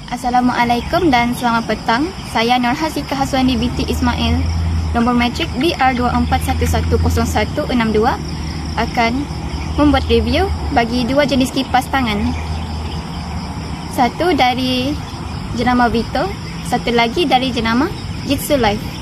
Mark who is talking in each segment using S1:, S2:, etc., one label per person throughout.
S1: Assalamualaikum dan selamat petang. Saya Nur Hasika Haswani binti Ismail, nombor matrik BR24110162 akan membuat review bagi dua jenis kipas tangan. Satu dari jenama Vito, satu lagi dari jenama Jitsu Life.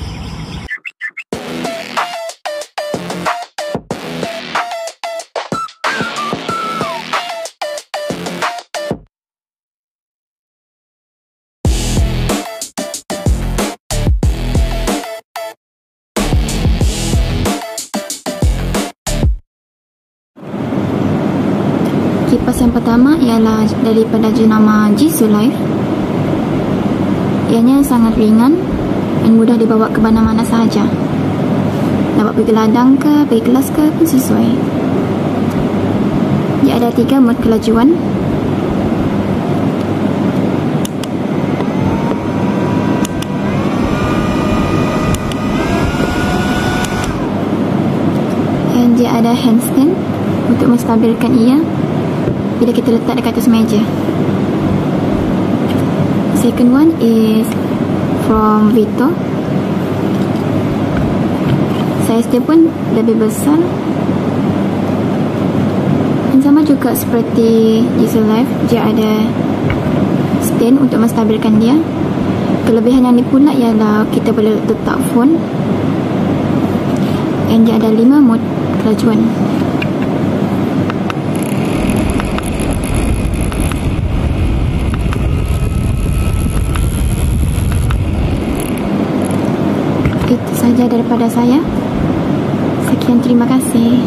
S1: Kipas yang pertama ialah daripada jenama Jitsu Life. Ianya sangat ringan dan mudah dibawa ke mana-mana sahaja. Nak pergi ladang ke, pergi kelas ke pun sesuai. Dia ada 3 mod kelajuan. Dan dia ada handstand untuk menstabilkan ia bila kita letak dekat atas meja. Second one is from Vito. Saiz dia pun lebih besar dan sama juga seperti Jitsu Life, dia ada stand untuk menstabilkan dia. Kelebihan yang ni pula ialah kita boleh letak phone dan dia ada 5 mod kelajuan. Itu saja daripada saya. Sekian, terima kasih.